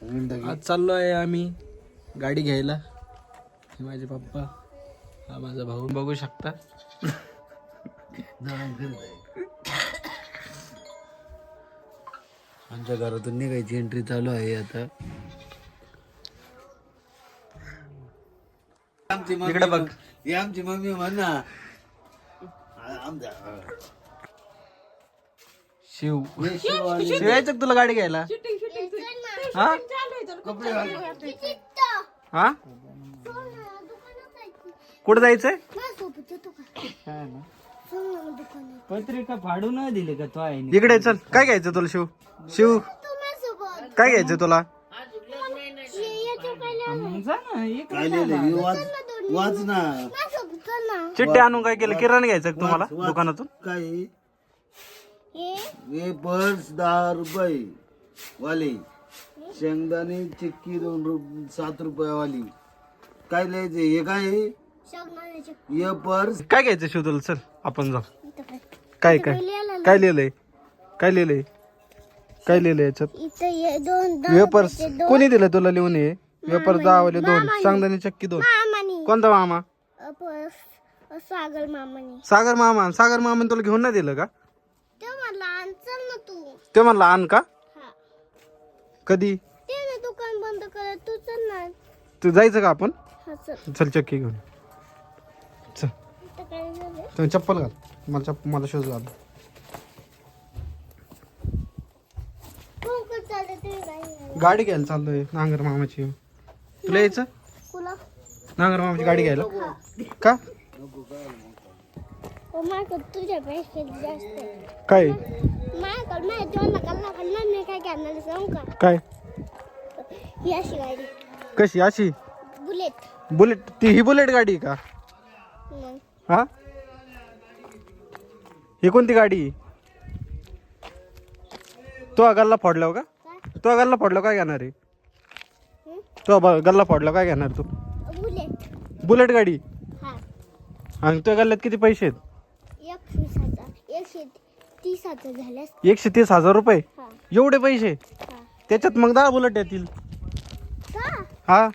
आज चाललो आहे आम्ही गाडी घ्यायला. हे माझे पप्पा, हा माझा भाऊ, बघू शकता. आमच्या घरातून निघायची एंट्री चालू आहे आता. इकडे बघ, ही आमची मम्मी म्हण ना. शिव शिव यायचं का तुला गाडी घ्यायला? हा हा कुठं जायचंय? पत्रिका फाडून दिली का तो आहे? इकडे चल. काय घ्यायचं तुला शिव? शिव काय घ्यायचं तुला? वाच ना. चिट्टी आणून काय केलं? किराणा घ्यायचं का तुम्हाला दुकानातून? काय हे पर्स 10 रुपये वाली, शेंगदाणे चिक्की 7 रुपये वाली. काय लिहायचं हे? काय हे पर्स? काय घ्यायचं शिव तुला? चल आपण जाऊ. काय काय काय लिहिलंय? काय लिहिलंय? काय लिहिलंय याच्यात? वेपर्स कोणी दिलं तुला लिहून? हे वेपर्स 10 वाले 2, शेंगदाणे चक्की 2. कोणता मामा? सागर मामाने. सागर मामा. सागर मामाने तुला घेऊन नाही दिलं का? ते म्हणला आण चल ना तू. ते म्हणला आण का? कधी? ते ना दुकान बंद कर, तू चल ना. तू जायचं का आपण? हा चल. चल चक्की घेऊन चल. इथं काय झालं? तुम्ही चप्पल घाल. मला शूज घाल. कोण चालले ते काय? गाडी घ्यायला चाललोय नांगर मामाची. तुला यायचं तुला नांगर मामाची गाडी घ्यायला? का? माझ्याकडे तुझ्यापेक्षा जास्त आहे. काय माझ्याकडे नाही तेव्हा कल्ला मी काय करणार सांगू का? काय? ही अशी गाडी कशी? अशी बुलेट. बुलेट? ती ही बुलेट गाडी का? मग हा ही कोणती गाडी? तो गल्ला फोडल्यावर का? तो गल्ला फोडल्यावर काय घेणार आहे? तो गल्ला फोडल्यावर काय घेणार तू? बुलेट. बुलेट गाडी? हा. आणि तुझ्या गल्ल्यात किती पैसे आहेत? 130,000 झाल्यास. 130,000 रुपये? हा. एवढे पैसे? हा. त्याच्यात मग 10 बुलेट येतील. का? हा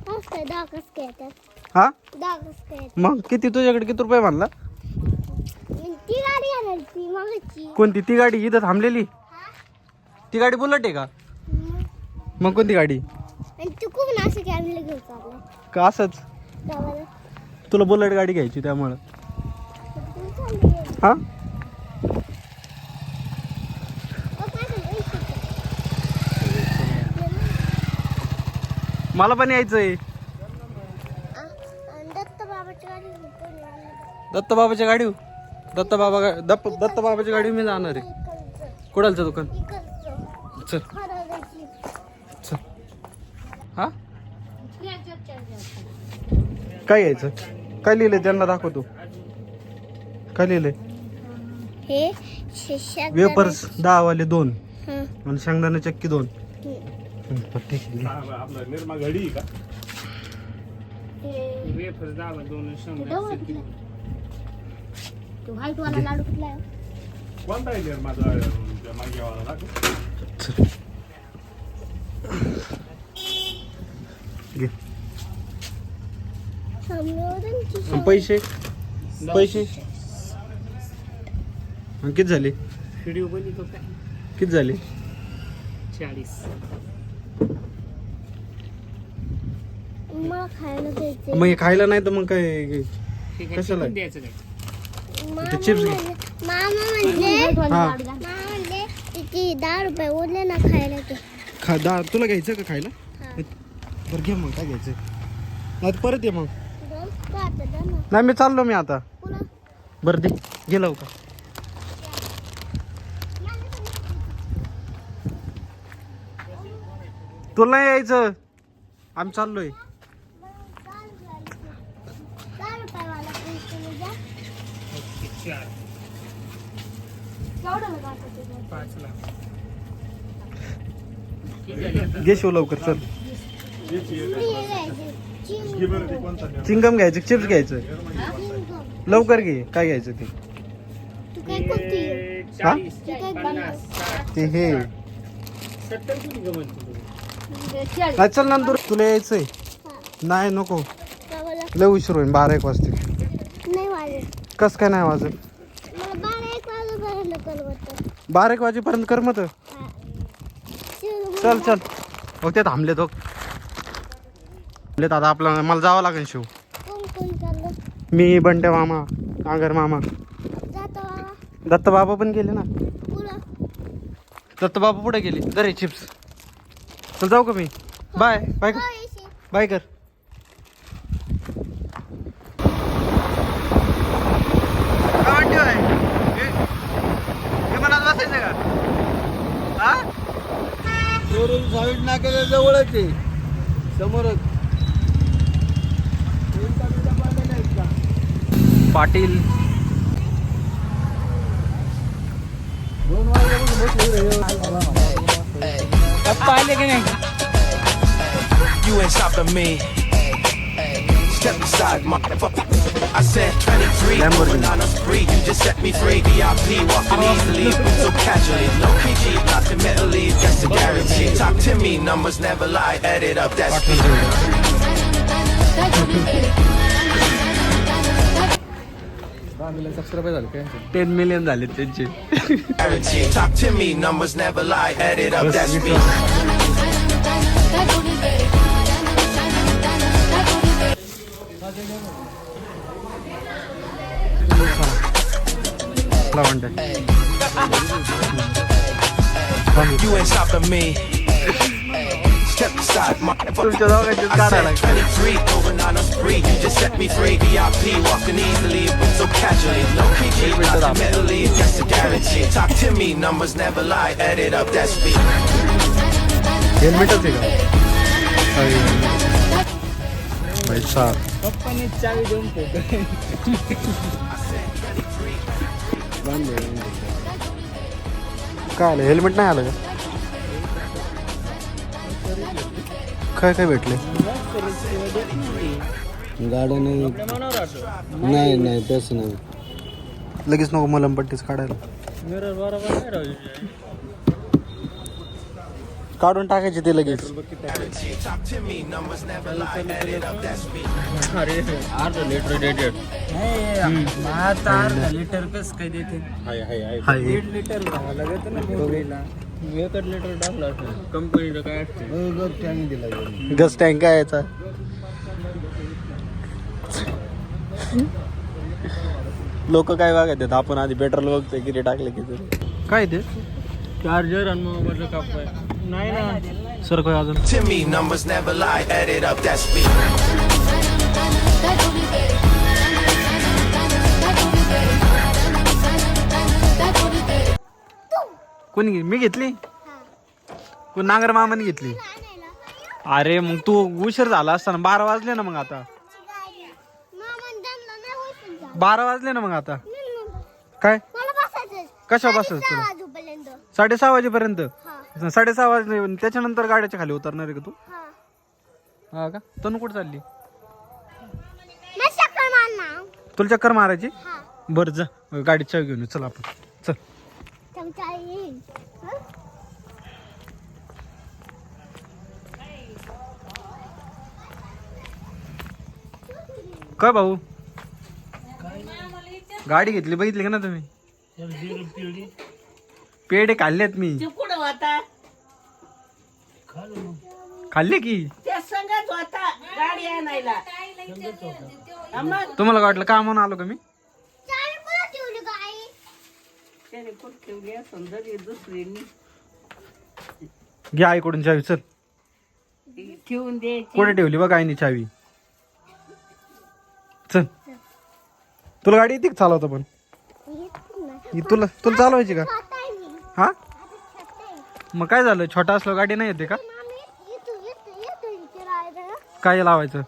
मस्त आहे. 10 कस काय येतात? हा 10 कस काय येतात? मग किती तुझ्याकडे किती रुपये म्हणला? ती गाडी घेणार ती मागायची. कोणती? ती गाडी इथं थांबलेली? ती गाडी बुलेट आहे का? मग कोणती गाडी? आणि तू खूप नाशिक कॅमेरा घेऊन चालला का असंच? गावाला. तुला बुलेट गाडी घ्यायची त्यामुळं? तू चालली आहे. हा मला पण यायचंय. दत्त बाबाची गाडी घेऊन दत्त बाबाच्या गाडी? दत्त बाबाच्या गाडी मी जाणार आहे. कुडालचं दुकान? चल चल. हा काय घ्यायचं? काय लिहिलंय त्यांना दाखवतो. काय लिहिलंय? हे वेपर्स 10 वाले 2 हं. आणि शेंगदाणे चक्की 2. ठीक आहे. तो व्हाईट वाला लाडू कुठला आहे? घे. सामनेवरून आणि पैसे पैसे आणि किती झाले? व्हिडिओ बनवतो काय? किती झाले? 40. मला खायला द्यायचे. मग हे खायला नाही तर मग काय कशाला? द्यायचं काय? ते चिप्स घे. मामा म्हणले हा किती 10 रुपये उरले ना खायला ते. तुला घ्यायचं का खायला? बरं घे मग. काय घ्यायचं? नाही तर परत ये मग. नाही मी चाललो मी आता. बरं दे गेलो का? तुला नाही यायचं? आम्ही चाललोय. घे शिव लवकर चल. चिंगम घ्यायचं, चिप्स घ्यायचं. लवकर घे. काय घ्यायचं ते? तू काय करते? हा तू काय करते? ते हे 70 कुठे गमत नाही चल नंतर तुला यायचंय. नाही नको, लय उशीर होईल, 12-1 वाजतील. नाही वाजत कस काय नाही वाजत? मला 12-1 वाजेपर्यंत करवत. 12-1 वाजेपर्यंत करमत. चल चल. हो ते थांबले तो आता आपलं मला जावं लागेल. शिव, कोण कोण चाललं? मी, बंटे मामा, नागर मामा, जातो बाबा. दत्त बाबा पण गेले ना. पुढं दत्त बाबा पुढे गेले. दरे चिप्स. चल जाऊ का मी? बाय बाय कर. येशील. बाय कर. विमानात बसायचं का? हा चोरून साईड नाक्याच्या जवळच आहे, समोरच. पाटील 2 वाजल्यापासून पप्पा आले की नाही? You ain't stopping me. Step aside, motherfucker. I said 23, going on a spree. You just set me free. VIP, walking easily, so casually. No PG, not the metal lead, that's the guarantee. Talk to me, numbers never lie. Add it up, that's me. Subscribe झाले काय? 10 million झाले त्यांचे. Guarantee. Talk to me, numbers never lie. Add it up, that's me. You ain't stopping me. Step aside, motherfucker. I said 23, going on a spree. You just set me free. VIP, walking easily, but so casually. No PG, not the metal lead, that's the guarantee. Talk to me, numbers never lie. Add it up, that's me. हेल्मेटच आहे का? भाई साहब, पप्पाने चावी देऊन photo. काय आलं? Helmet नाही आलं का? काय काय भेटले? गाड्या नाही, नाही तसं नाही. लगेच नको मलमपट्टीच काढायला. मिरर बरोबर नाही राहू. काढून टाकायचे ते लगेच. Talk to me, numbers never lie. Add it up, that's me. अरे अर्धा लिटर डेटेड. आता अर्धा लिटर कस काय देते? हाय 1 लिटर घ्यावं लागत ना मोठीला. 1 लिटर टाकला असेल. कंपनीचं काय असते? टँक दिला. गस टँक आहे याचा. लोक काय बघत आपण आधी पेट्रोल बघतोय किती टाकले किती. काय ते चार्जर आणि मोबाईलचं काप आहे. नाही ना सर काय अजून? To me, numbers never lie. Add it up, that's me. कोणी मी घेतली? कोण नागर मामाने घेतली? अरे मग तू उशीर झाला असताना. 12 वाजले ना. मग आता 12 वाजले ना. मग आता काय कशा बसायचं तुला? 6:30 वाजेपर्यंत. 6:30 वाजले त्याच्यानंतर गाड्याच्या खाली उतरणार आहे का तू? हा का? तनु कुठं चालली? तुला चक्कर मारायची? बरं जा गाडीत चावी घेऊन ये. चल आपण चल. काय भाऊ गाडी घेतली बघितली का ना तुम्ही? पेढे खाल्लेत मी. खाल्ले की. तुम्हाला वाटलं का म्हणून आलो का मी? घ्या आईकडून चावी. चल ठेवून दे. कुठे ठेवली बघ आईने चावी. चल तुला गाडी येते का चालवता? पण तुला चालवायची का? हा मग काय झालं? छोटा असलं गाडी नाही येते का? काय लावायचं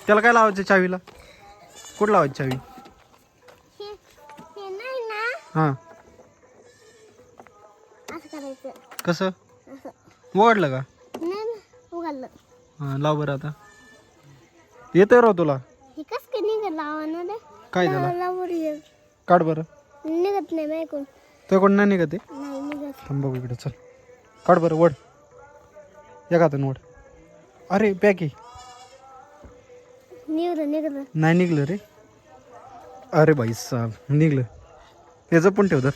त्याला? काय लावायचं चावीला? कुठं लावायची चावी? हा कसं उघडलं का? हा लाव बरं. आता येतोय राव तुला? काय झालं? काढ बरं. निघत नाही. तो कोण नाही निघत आहे? थांब बघू इकडे. चल काढ बरं वड या हातानं वड. अरे पॅक आहे. निघलं नाही निघलं रे. अरे बाई साहेब निघलं. त्याचं पण ठेव तर.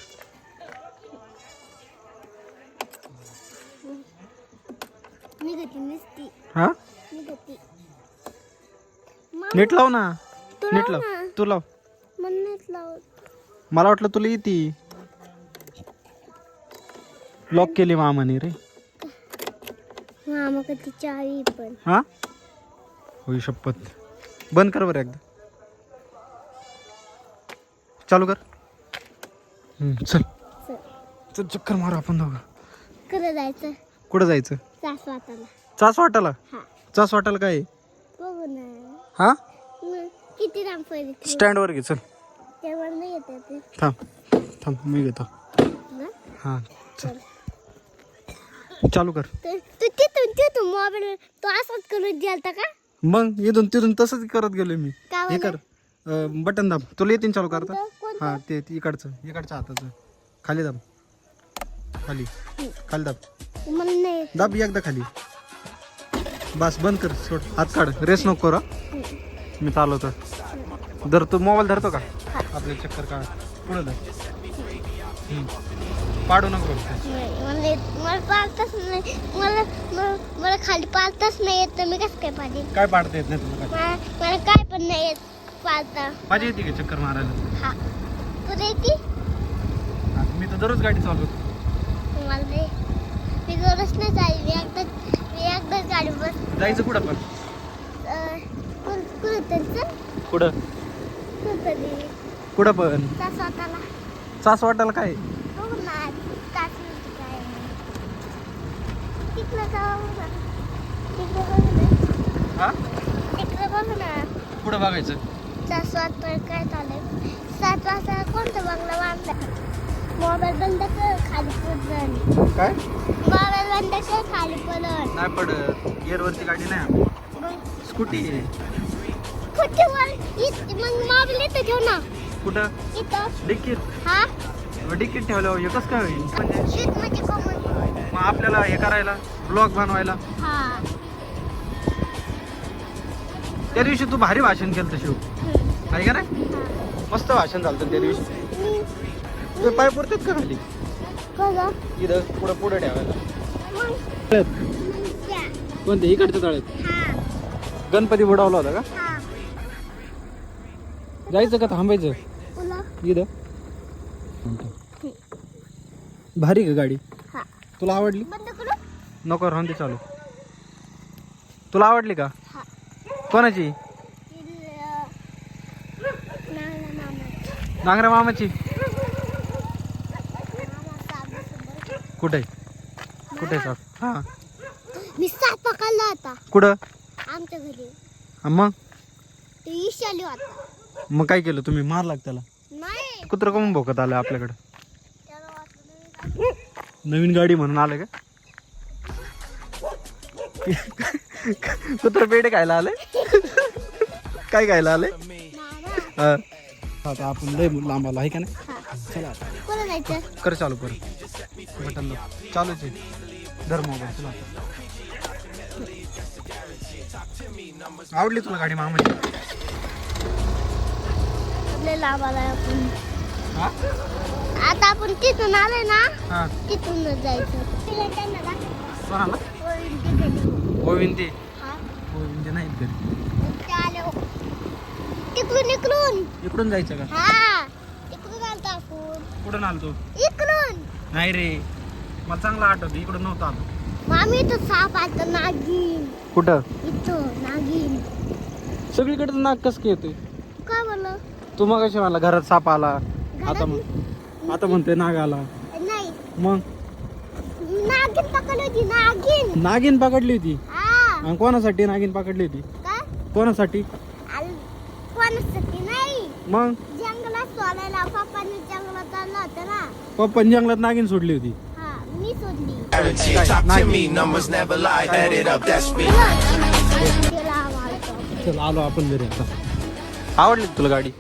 निघती नुसती हा निघती. नीट लाव ना. तू नीट लाव लाव ना. तू लाव. म्हणूनच लावत. मला वाटलं तुला येते. लॉक केली मामाने रे. हा मग ती चावी पण. हा होई शपथ. बंद कर बरं एकदा. चालू कर. चल चल. चल चक्कर मारू आपण दोघं. कडे जायचं. कुठं जायचं? सासवाताला. चास वाटायला. हा चास वाटायला काय आहे? बघू ना. हा मग किती लांब पहिले स्टँड वर घे. चल त्यावर नाही येत ते थांब थांब मी घेतो. ना. हा चल चालू कर. तू तिथून मोबाईल तो असाच करून द्यालता का? मग इथून तिथून तसंच करत गेलो मी. का हे बरं? कर बटन दाब. तुला येतील चालू करता. कोणतं? हा ते इकडचं इकडच्या हाताचं खाली दाब. खाली खाली दाब. मला नाही येत. दाब एकदा खाली. बस बंद कर. सोड हात काढ. रेस नको करू हा. मी चालवतो. धर तू मोबाईल धरतो का? आपले चक्कर काढ. पुढे धर. पाडू नको फक्त. नाही, मला पाळताच नाही. मला खाली पाळताच नाही येत तर मी कसं काय पाहिजे? काय पाडता येत नाही तुला? काय मला काय पण नाही येत पाळता. माझी येते का चक्कर मारायला? हा तुला येते? हा, मी तर दररोज गाडी चालवतो. मला नाही. मी गरज नाही चालली. मी एकदा गाडी बस जायचं कुठं पण? कुठं चल. कुठं कुठं कुठं पण? स्वतःला चास वाटायला काय? बघू ना. तास काय तिकडं जाऊ ना. तिकडं बघू ना. हा तिकडं बघू ना. कुठं बघायचं? 7 वाजता काय चालेल? 7 वाजता कोणता बंगला बांधला? मोबाईल बंद कर खाली पडलं. काय मोबाईल बंद कर खाली पडलं. नाही पडत. गिअरवरची गाडी नाही. स्कूटी आहे. कुठेवर मग मोबाईल इथं ठेव ना. कुठं? इथं. डिक्कीत. हा डिक्कीत ठेवल्यावर हे कसं काय होईल? म्हणजे शीट म्हणजे कमन. मग आपल्याला हे करायला ब्लॉग बनवायला. हा त्या दिवशी तू भारी भाषण केलं तर शिव आहे का नाही? मस्त भाषण झालं त्या दिवशी. तुझे पाय पुरतात का खाली? कसं? इथं पुढं पुढं ठेवायला. मग कोणते? इकडच्या तळ्यात हा गणपती बुडवला होता का? हा जायचं का थांबायचं? तुला इथं भारी का गाडी? हा तुला आवडली? बंद करू. नको राहून दे चालू. तुला आवडली का? हा कोणाची? नांगऱ्या मामाची. कुठे कुठे सर? हा मी साप पकडला होता कुठं? आमच्या घरी. हा, मग ते ईशाली होता. मग काय केलं तुम्ही? मारला का त्याला? नाही कुत्र कमून भोकत आलं आपल्याकडे? त्याला वाटलं नवीन गाडी म्हणून आलं का? कुत्र पेढे खायला आले? काय खायला आले? मामा. आता आपण लय लांब आलो आहे का नाही? चला आता. कोण जायचं? कर चालू कर. बटन दाब. चालूच आहे. धर मोबाईल. चला आवडली तुला गाडी मामाची? लय लांब आलाय आपण. हा आता आपण तिथून आलोय ना. हा तिथूनच जायचं. कोणाला? गोविंदी. गोविंदी नाहीत घरी. इकडून इकडून जायचं का? हा इकडून आलतो आपण. कुठून आलो तू? इकडून. नाही रे मला चांगलं आठवतं. इकडून नव्हतं आलो. आम्ही इथं साप आलतो. नागिन कुठं? इथं नागिन. सगळीकडे नाक कस काय येतोय? काय बोललो? तू मग कशी मला घरात साप आला. आता घरात- आता म्हणतोय नाग आला. नाही मग नागिन पकडली होती. नागिन. नागिन पकडली होती. हा आणि कोणासाठी नागिन पकडली होती? काय कोणासाठी? कोणासाठी नाही. मग जंगलात सोडायला पप्पांनी जंगलात चालला होता ना. पप्पान जंगलात नागिन सोडली होती. हा मी सोडली. Talk to me, numbers never lie. Add it up, that's me. तिला आम्हाला तो. चल आलो आपण घरी आता. आवडली का तुला गाडी?